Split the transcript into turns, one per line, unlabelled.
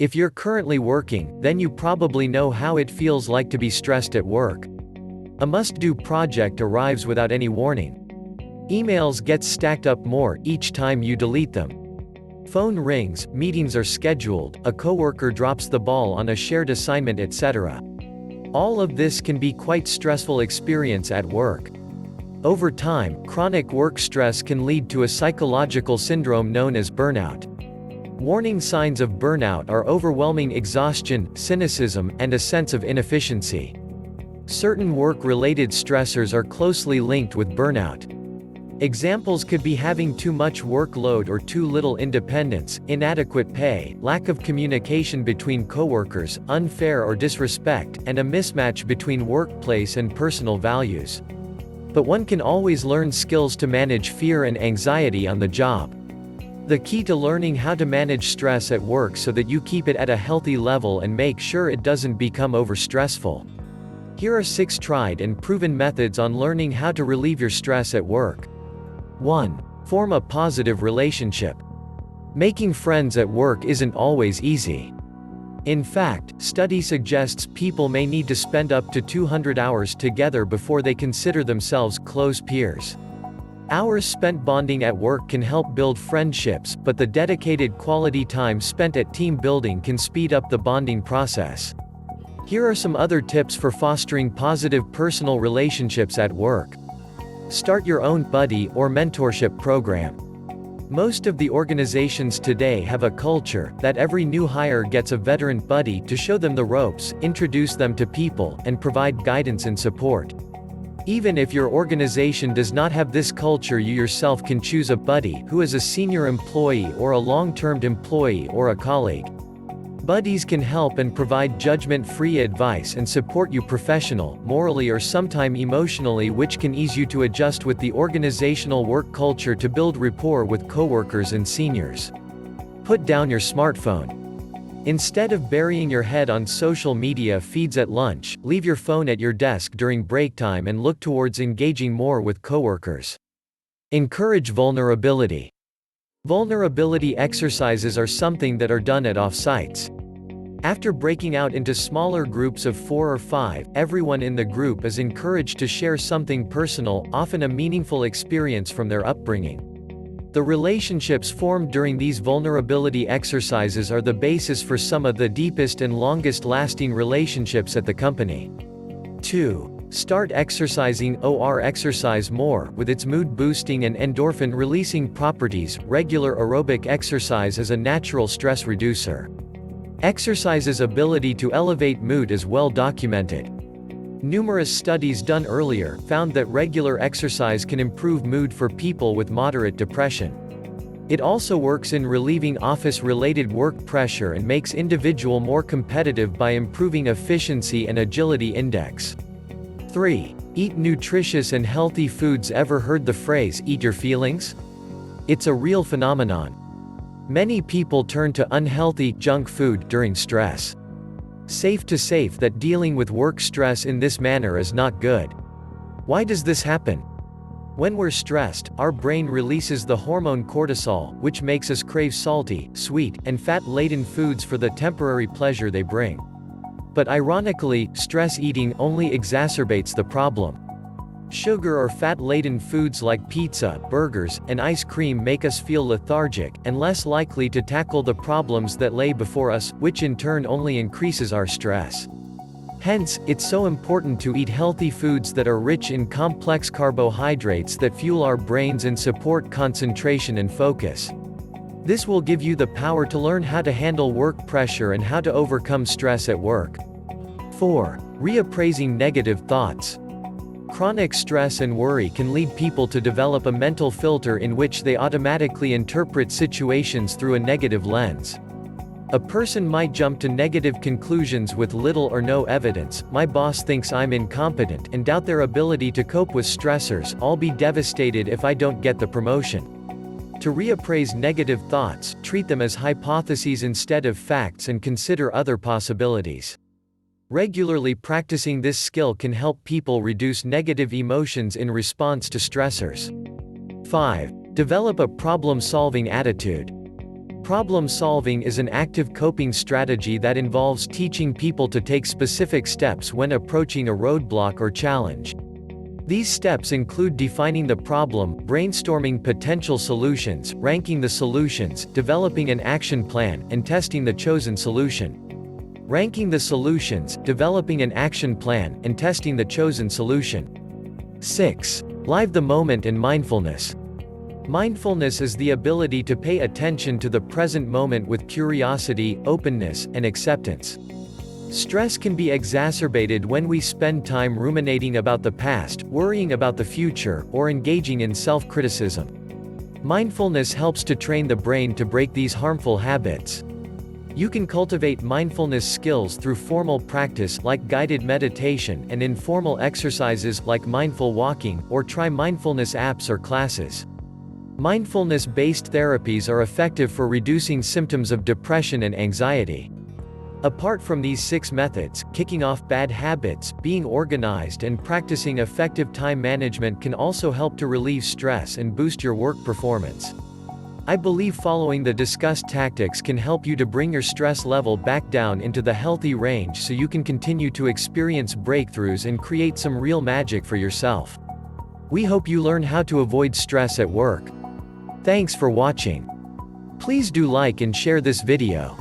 If you're currently working, then you probably know how it feels like to be stressed at work. A must-do project arrives without any warning. Emails get stacked up more each time you delete them. Phone rings, meetings are scheduled, a coworker drops the ball on a shared assignment, etc. All of this can be quite stressful experience at work. Over time, chronic work stress can lead to a psychological syndrome known as burnout. Warning signs of burnout are overwhelming exhaustion, cynicism, and a sense of inefficiency. Certain work-related stressors are closely linked with burnout. Examples could be having too much workload or too little independence, inadequate pay, lack of communication between coworkers, unfair or disrespect, and a mismatch between workplace and personal values. But one can always learn skills to manage fear and anxiety on the job. The key to learning how to manage stress at work so that you keep it at a healthy level and make sure it doesn't become overstressful. Here are 6 tried and proven methods on learning how to relieve your stress at work. 1. Form a positive relationship. Making friends at work isn't always easy. In fact, study suggests people may need to spend up to 200 hours together before they consider themselves close peers. Hours spent bonding at work can help build friendships, but the dedicated quality time spent at team building can speed up the bonding process. Here are some other tips for fostering positive personal relationships at work. Start your own buddy or mentorship program. Most of the organizations today have a culture that every new hire gets a veteran buddy to show them the ropes, introduce them to people, and provide guidance and support. Even if your organization does not have this culture, you yourself can choose a buddy who is a senior employee or a long-term employee or a colleague. Buddies can help and provide judgment-free advice and support you professionally, morally or sometime emotionally, which can ease you to adjust with the organizational work culture to build rapport with coworkers and seniors. Put down your smartphone. Instead of burying your head on social media feeds at lunch, leave your phone at your desk during break time and look towards engaging more with coworkers. Encourage vulnerability. Vulnerability exercises are something that are done at off-sites. After breaking out into smaller groups of 4 or 5, everyone in the group is encouraged to share something personal, often a meaningful experience from their upbringing. The relationships formed during these vulnerability exercises are the basis for some of the deepest and longest-lasting relationships at the company. 2. Start exercising or exercise more. With its mood-boosting and endorphin-releasing properties, regular aerobic exercise is a natural stress reducer. Exercise's ability to elevate mood is well documented. Numerous studies done earlier found that regular exercise can improve mood for people with moderate depression. It also works in relieving office-related work pressure and makes individual more competitive by improving efficiency and agility index. 3. Eat nutritious and healthy foods. Ever heard the phrase, "eat your feelings"? It's a real phenomenon. Many people turn to unhealthy, junk food during stress. Safe to say that dealing with work stress in this manner is not good. Why does this happen? When we're stressed, our brain releases the hormone cortisol, which makes us crave salty, sweet, and fat-laden foods for the temporary pleasure they bring. But ironically, stress eating only exacerbates the problem. Sugar or fat-laden foods like pizza, burgers, and ice cream make us feel lethargic, and less likely to tackle the problems that lay before us, which in turn only increases our stress. Hence, it's so important to eat healthy foods that are rich in complex carbohydrates that fuel our brains and support concentration and focus. This will give you the power to learn how to handle work pressure and how to overcome stress at work. 4. Reappraising negative thoughts. Chronic stress and worry can lead people to develop a mental filter in which they automatically interpret situations through a negative lens. A person might jump to negative conclusions with little or no evidence. My boss thinks I'm incompetent, and doubt their ability to cope with stressors. I'll be devastated if I don't get the promotion. To reappraise negative thoughts, treat them as hypotheses instead of facts and consider other possibilities. Regularly practicing this skill can help people reduce negative emotions in response to stressors. 5. Develop a problem-solving attitude. Problem solving is an active coping strategy that involves teaching people to take specific steps when approaching a roadblock or challenge. These steps include defining the problem, brainstorming potential solutions, ranking the solutions, developing an action plan, and testing the chosen solution. Ranking the solutions, developing an action plan, and testing the chosen solution. 6. Live the moment and mindfulness. Mindfulness is the ability to pay attention to the present moment with curiosity, openness, and acceptance. Stress can be exacerbated when we spend time ruminating about the past, worrying about the future, or engaging in self-criticism. Mindfulness helps to train the brain to break these harmful habits. You can cultivate mindfulness skills through formal practice like guided meditation and informal exercises like mindful walking, or try mindfulness apps or classes. Mindfulness-based therapies are effective for reducing symptoms of depression and anxiety. Apart from these 6 methods, kicking off bad habits, being organized, and practicing effective time management can also help to relieve stress and boost your work performance. I believe following the discussed tactics can help you to bring your stress level back down into the healthy range so you can continue to experience breakthroughs and create some real magic for yourself. We hope you learn how to avoid stress at work. Thanks for watching. Please do like and share this video.